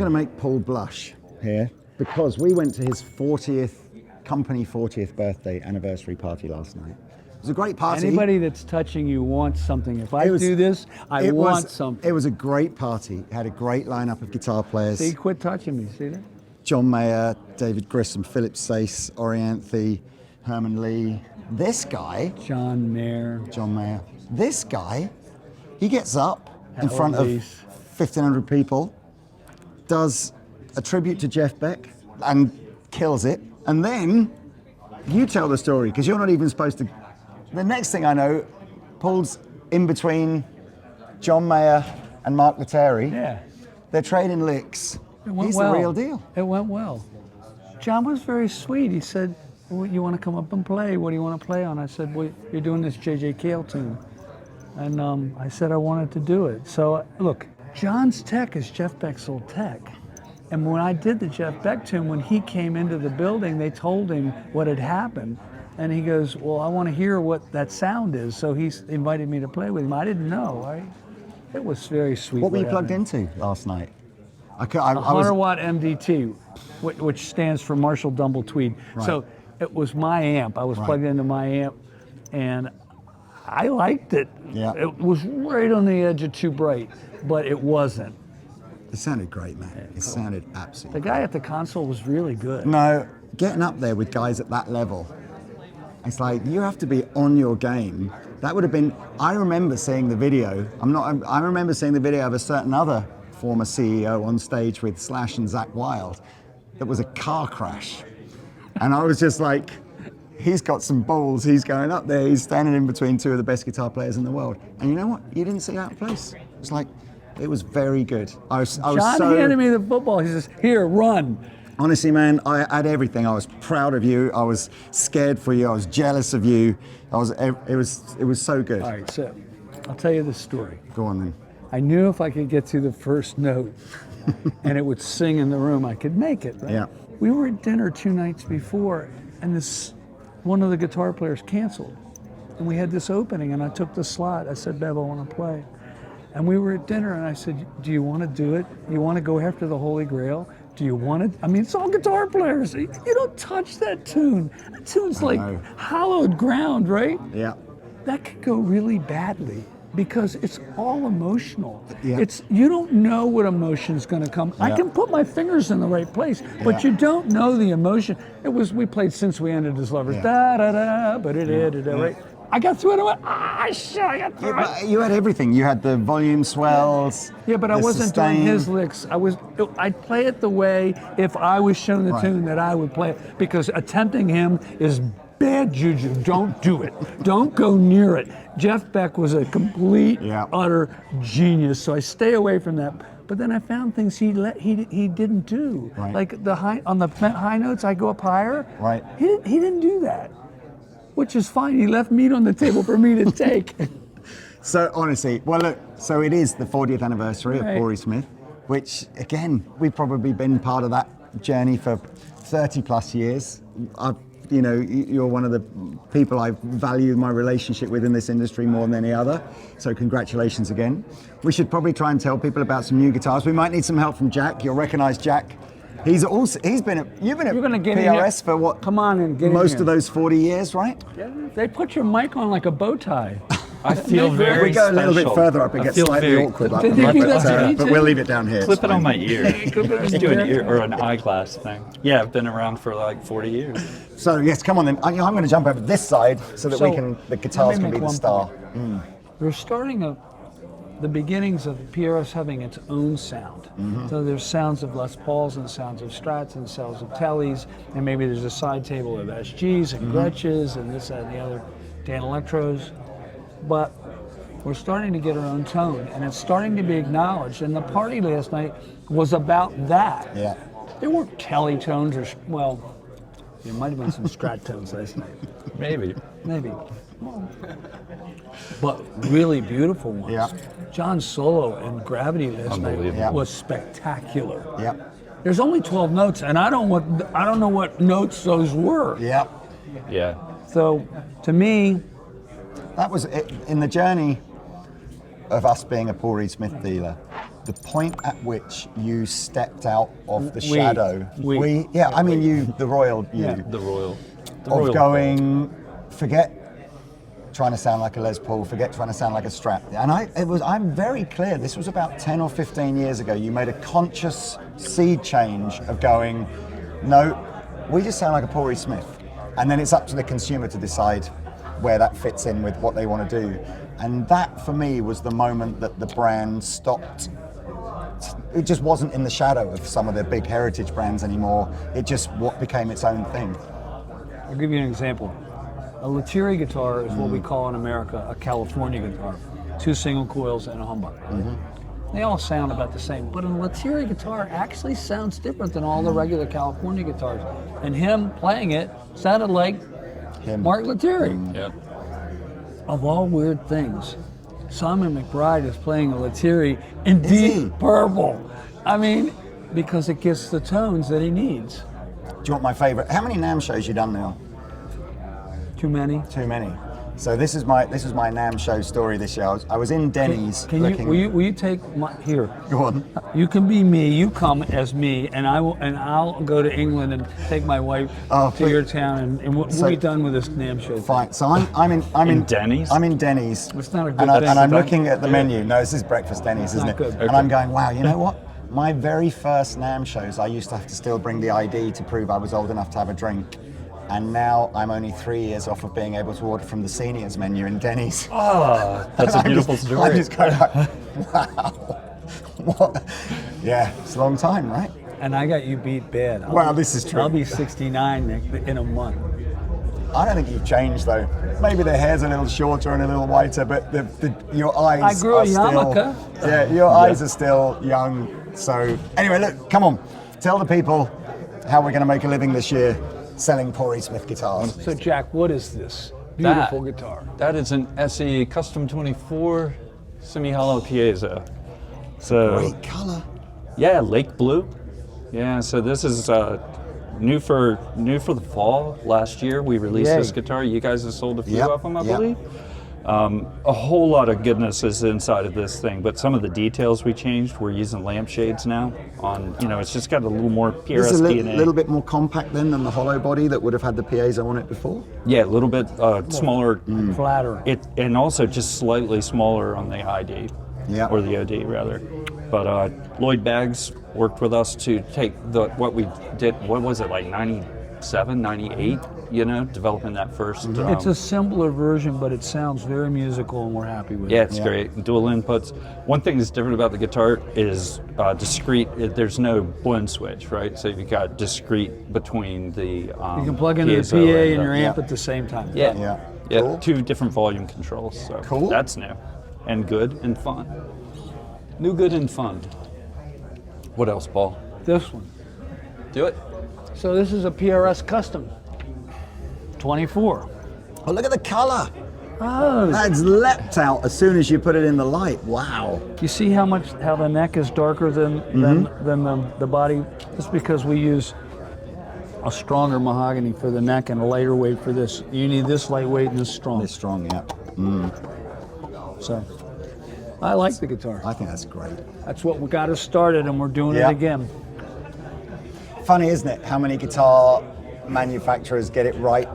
going to make Paul blush here because we went to his 40th birthday anniversary party last night. It was a great party. Anybody that's touching you wants something. If I do this, I want something. It was a great party. It had a great lineup of guitar players. See, quit touching me. See that? John Mayer, David Grissom, Philip Sace, Orianthe, Herman Lee. This guy, John Mayer. This guy, he gets up in front of 1,500 people, does a tribute to Jeff Beck, and kills it. And then you tell the story because you're not even supposed to. The next thing I know, Paul's in between John Mayer and Mark Lettieri. Yeah. They're trading licks. He's the real deal. It went well. John was very sweet. He said, well, you want to come up and play? What do you want to play on? I said, well, you're doing this J.J. Cale tune. And I said I wanted to do it. So look, John's tech is Jeff Beck's old tech. And when I did the Jeff Beck tune, when he came into the building, they told him what had happened. And he goes, well, I want to hear what that sound is. So he invited me to play with him. I didn't know. It was very sweet. What were you plugged into last night? A 100-watt MDT, which stands for Marshall Dumble Tweed. Right. So it was my amp. I was plugged into my amp, and I liked it. Yeah. It was right on the edge of too bright, but it wasn't. It sounded great, man. It sounded absolutely The guy at the console was really good. No, getting up there with guys at that level, it's like you have to be on your game. That would have been. I remember seeing the video. I remember seeing the video of a certain other former CEO on stage with Slash and Zakk Wylde. That was a car crash, and I was just like, he's got some balls. He's going up there. He's standing in between two of the best guitar players in the world. And you know what? You didn't see out of place. It's like, it was very good. John handed me the football. He says, "Here, run." Honestly, man, I had everything. I was proud of you. I was scared for you. I was jealous of you. It was so good. All right, so I'll tell you the story. Go on then. I knew if I could get to the first note and it would sing in the room, I could make it, right? Yeah. We were at dinner 2 nights before, and one of the guitar players canceled. And we had this opening, and I took the slot. I said, Bev, I want to play. And we were at dinner, and I said, do you want to do it? You want to go after the Holy Grail? Do you want to? I mean, it's all guitar players. You don't touch that tune. That tune's like hallowed ground, right? Yeah. That could go really badly because it's all emotional. Yeah. You don't know what emotion is going to come. Yeah. I can put my fingers in the right place, but you don't know the emotion. We played Since We Ended as Lovers. Da da da, but right? I got through it. I went, I got through it. You had everything. You had the volume swells. Yeah, but I wasn't doing his licks. I'd play it the way if I was shown the tune that I would play it, because attempting him is bad juju. Don't do it. Don't go near it. Jeff Beck was a complete, utter genius, so I stay away from that. But then I found things he didn't do. Right. Like on the high notes, I go up higher. Right. He didn't do that. Which is fine. He left meat on the table for me to take. So honestly, well look, so it is the 40th anniversary of Corey Smith, which again, we've probably been part of that journey for 30 plus years. You're one of the people I value my relationship with in this industry more than any other. So congratulations again. We should probably try and tell people about some new guitars. We might need some help from Jack. You'll recognize Jack. You've been at PRS for what? Come on and get most of those 40 years, right? Yeah, they put your mic on like a bow tie. I feel very We go a little bit further up, it gets slightly awkward. But we'll leave it down here. Clip it on my ear. Just do an ear or an eyeglass thing. Yeah, I've been around for like 40 years. So yes, come on then. I'm going to jump over this side so that the guitars can be the star. We're starting the beginnings of PRS having its own sound. Mm-hmm. So there's sounds of Les Pauls and sounds of Strats and sounds of Tellys, and maybe there's a side table of SGs and Gretches and this, that, and the other, Dan Electros. But we're starting to get our own tone, and it's starting to be acknowledged. And the party last night was about that. Yeah. There weren't Telly tones there might have been some Strat tones last night. Maybe. But really beautiful ones. Yeah. John's solo and Gravity last night was spectacular. Yeah. There's only 12 notes, and I don't know what notes those were. Yeah. Yeah. So, to me, that was it. In the journey of us being a Paul Reed Smith dealer. the point at which you stepped out of the We. shadow. Yeah, I mean you, the royal you. Yeah. The royal. The Of royal going, forget trying to sound like a Les Paul, forget trying to sound like a Strat. And I'm very clear, this was about 10 or 15 years ago, you made a conscious seed change of going, no, we just sound like a Paul Reed Smith. And then it's up to the consumer to decide where that fits in with what they want to do. And that, for me, was the moment that the brand stopped. It just wasn't in the shadow of some of the big heritage brands anymore. It just became its own thing. I'll give you an example. A Lethierry guitar is what we call in America a California guitar. 2 single coils and a humbucker. They all sound about the same, but a Lethierry guitar actually sounds different than all the regular California guitars. And him playing it sounded like Mark Lethierry. Yep. Of all weird things, Simon McBride is playing a Lethierry in deep purple. I mean, because it gets the tones that he needs. Do you want my favorite? How many NAMM shows you done now? Too many? Too many. So this is my NAMM show story this year. I was in Denny's looking. Will you take my, here? Go on. You can be me. You come as me, and I'll go to England and take my wife to your town, and we'll be done with this NAMM show. Fine. So I'm in Denny's. I'm in Denny's. It's not a good and thing. I'm looking at the menu. No, this is breakfast Denny's, isn't Not it? good. And I'm going, wow. You know what? My very first NAMM shows, I used to have to still bring the ID to prove I was old enough to have a drink. And now I'm only 3 years off of being able to order from the seniors menu in Denny's. Oh, that's a beautiful story. I'm just going like, wow. What? Yeah, it's a long time, right? And I got you beat bad. Well, this is true. I'll be 69 in a month. I don't think you've changed though. Maybe the hair's a little shorter and a little whiter, but your eyes I grew are a yarmulke. still. Yeah, your eyes are still young. So anyway, look, come on, tell the people how we're going to make a living this year selling Paul Reed Smith guitars. So Jack, what is this beautiful guitar? That is an SE Custom 24 semi-hollow piezo. So Great color. yeah, lake blue. Yeah, so this is new for the fall. Last year we released this guitar. You guys have sold a few of them, I believe. A whole lot of goodness is inside of this thing, but some of the details we changed. We're using lampshades now. It's just got a little more PRS It's a DNA. little bit more compact then than the hollow body that would have had the piezo on it before. Yeah, a little bit smaller. Flatter. And also just slightly smaller on the ID, or the OD rather. But Lloyd Baggs worked with us to take what we did. What was it, like 97, 98? Developing that first. It's a simpler version, but it sounds very musical, and we're happy with it. Yeah, it's great. Dual inputs. One thing that's different about the guitar is discrete. There's no blend switch, right? So you've got discrete between the You can plug into the PA and your amp at the same time. Yeah. Cool. 2 different volume controls. So Cool. That's new and good and fun. New, good, and fun. What else, Paul? This one. Do it. So this is a PRS Custom 24. Oh, look at the color. Oh, That's leapt out as soon as you put it in the light. Wow. you see how the neck is darker than the body? That's because we use a stronger mahogany for the neck and a lighter weight for this. You need this lightweight and this strong. It's strong, yeah. So I like the guitar. I think that's great. That's what we got us started, and we're doing it again. Funny, isn't it, how many guitar manufacturers get it right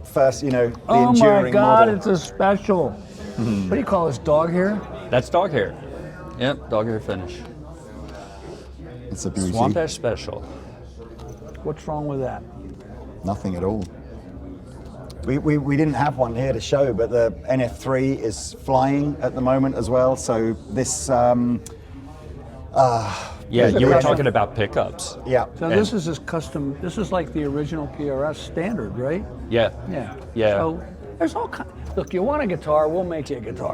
first, the enduring model. Oh my God, it's a special. What do you call this, dog hair? That's dog hair. Yep, dog hair finish. It's a beauty. Swamp Ash Special. What's wrong with that? Nothing at all. We didn't have one here to show, but the NF3 is flying at the moment as well. So this, Yeah, you were talking about pickups. yeah. So this is his custom. This is like the original PRS standard, right? Yeah. Yeah. So there's all kind. Look, you want a guitar? We'll make you a guitar.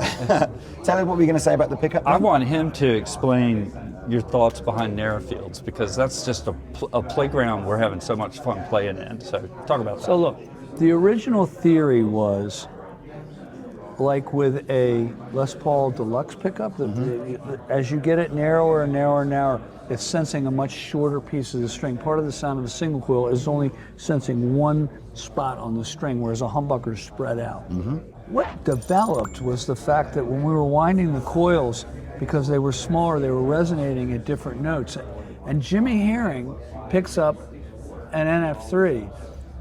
Tell me what we're going to say about the pickup. I want him to explain your thoughts behind Narrowfields, because that's just a playground we're having so much fun playing in. So talk about that. So look, the original theory was, like with a Les Paul Deluxe pickup, as you get it narrower and narrower and narrower, it's sensing a much shorter piece of the string. Part of the sound of a single coil is only sensing one spot on the string, whereas a humbucker is spread out. What developed was the fact that when we were winding the coils, because they were smaller, they were resonating at different notes. And Jimmy Herring picks up an NF3,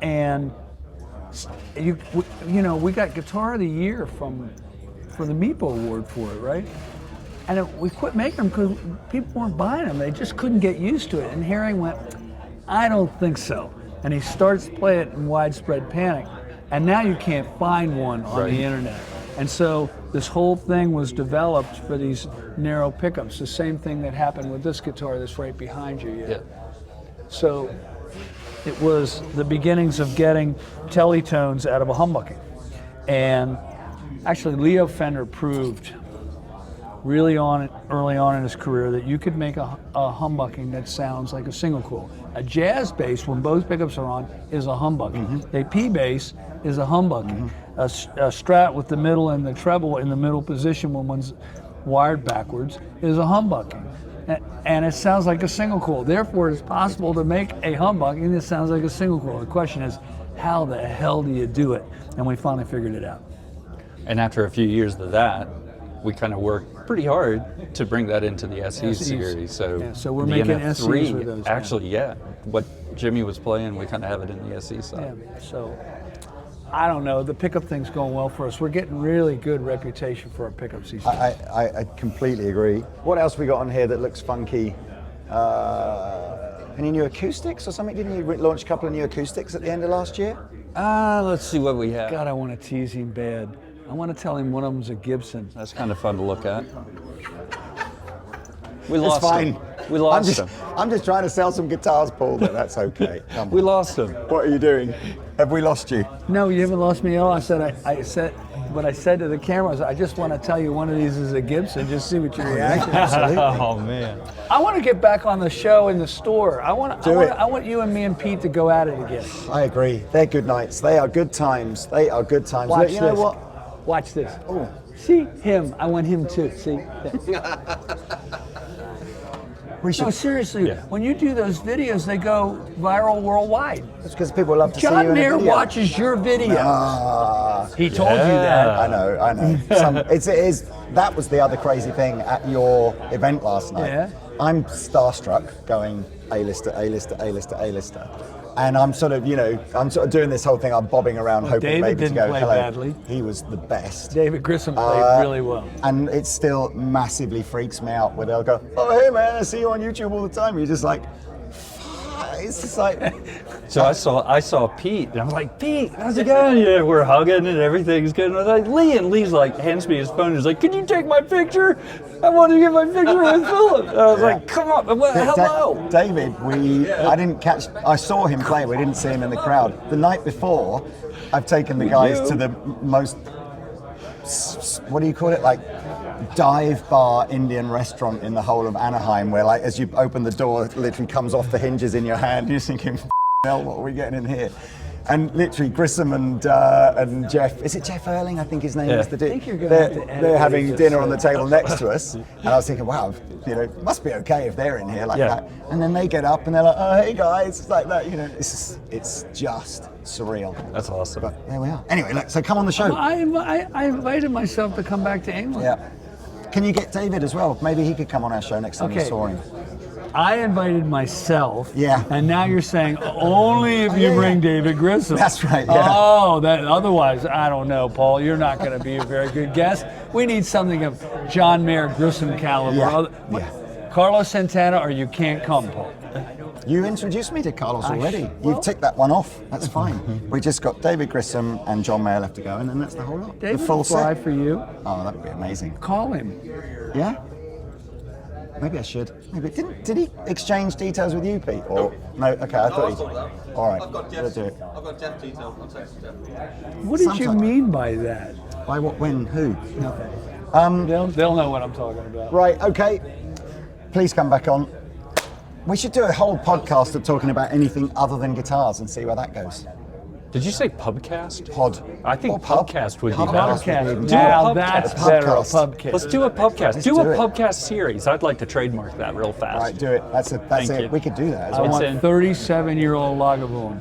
and you know, we got Guitar of the Year for the Meepo Award for it, right? And we quit making them because people weren't buying them. They just couldn't get used to it. And Herring went, I don't think so. And he starts to play it in Widespread Panic. And now you can't find one on the internet. And so this whole thing was developed for these narrow pickups, the same thing that happened with this guitar that's right behind you. Yeah. So it was the beginnings of getting teletones out of a humbucking. And actually Leo Fender proved early on in his career that you could make a humbucking that sounds like a single coil. A jazz bass, when both pickups are on, is a humbucking. A P bass is a humbucking. A Strat with the middle and the treble in the middle position when one's wired backwards is a humbucking. And it sounds like a single coil. Therefore, it's possible to make a humbucking that sounds like a single coil. The question is, how the hell do you do it? And we finally figured it out. And after a few years of that, we kind of worked pretty hard to bring that into the SE series. So we're the making NF3, SEs with those. actually, what Jimmy was playing, we kind of have it in the SE side. Yeah. So I don't know. The pickup thing's going well for us. We're getting really good reputation for our pickups these days. I completely agree. What else we got on here that looks funky? Any new acoustics or something? Didn't you launch a couple of new acoustics at the end of last year? Let's see what we have. God, I want to tease him bad. I want to tell him one of them's a Gibson. That's kind of fun to look at. We It's lost fine. him. We lost him. I'm just trying to sell some guitars, Paul, but that's okay. Come on. We lost him. What are you doing? Have we lost you? No, you haven't lost me at all. I said what I said to the camera was, I just want to tell you one of these is a Gibson, just see what your reaction is. Absolutely. Oh man. I want to get back on the show in the store. I want you and me and Pete to go at it again. I agree. They're good nights. They are good times. They are good times. Watch Look, you know this. what? Watch this. Oh. See him. I want him too. See. We should. No, seriously. When you do those videos, they go viral worldwide. It's because people love to see you John in a Mayer video. watches your videos. Ah, He told you that. I know. It is. That was the other crazy thing at your event last night. Yeah. I'm starstruck, going A-lister, A-lister, A-lister, A-lister. And I'm sort of doing this whole thing. I'm bobbing around hoping David maybe to didn't go, play hello. badly. He was the best. David Grissom played really well. And it still massively freaks me out where they'll go, oh, hey man, I see you on YouTube all the time. You're just like, it's just like. So I saw Pete, and I'm like, Pete, how's it going? Yeah, we're hugging and everything's good. And I was like, Lee, and Lee's like, hands me his phone and he's like, can you take my picture? I want to get my picture with Philip. And I was like, come on, hello. David, I saw him play, we didn't see him in the crowd. The night before, I've taken the guys to the most, what do you call it, like dive bar Indian restaurant in the whole of Anaheim, where like as you open the door, it literally comes off the hinges in your hand. You're thinking, hell, what are we getting in here? And literally Grissom and Jeff, is it Jeff Erling? I think his name is the dude. I think you're gonna have to edit they're having this dinner on the table next to us. And I was thinking, wow, it must be okay if they're in here like that. And then they get up and they're like, oh, hey guys, it's like that, it's just surreal. That's awesome. But there we are. Anyway, look, so come on the show. Well, I invited myself to come back to England. Yeah. Can you get David as well? Maybe he could come on our show next time we saw him. I invited myself. Yeah. And now you're saying only if you bring David Grissom. That's right, yeah. Oh, otherwise, I don't know, Paul. You're not going to be a very good guest. We need something of John Mayer Grissom caliber. Carlos Santana, or you can't come, Paul. You introduced me to Carlos already. You've ticked that one off. That's fine. We just got David Grissom and John Mayer left to go, and then that's the whole lot. David the full will fly set. for you. Oh, that would be amazing. Call him. Yeah? Maybe I should. Maybe did he exchange details with you, Pete? Or no? Okay, I thought he. All right, I've got we'll do it. I've got Jeff details. I'll text Jeff. What did you mean by that? By what? When? Who? Nothing. They'll know what I'm talking about. Right. Okay. Please come back on. We should do a whole podcast of talking about anything other than guitars and see where that goes. Did you say pubcast? Pod. I think Or pub. pubcast would be Pubcast. better. Pubcast. Do a Now pubcast. that's Pubcast. better. A pubcast. Let's do a pubcast. Let's Do do a it. pubcast series. I'd like to trademark that real fast. Right. Do it. That's Thank it. you. We could do that as I well. want in. 37-year-old Lagavulin.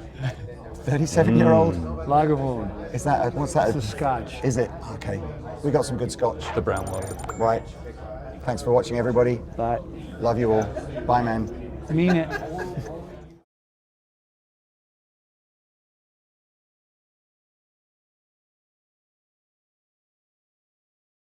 37-year-old. Lagavulin. Is that what's that? It's a Scotch. Is it? Okay. We got some good scotch. The brown water. Right. Thanks for watching, everybody. Bye. Love you all. Bye, man. Mean it.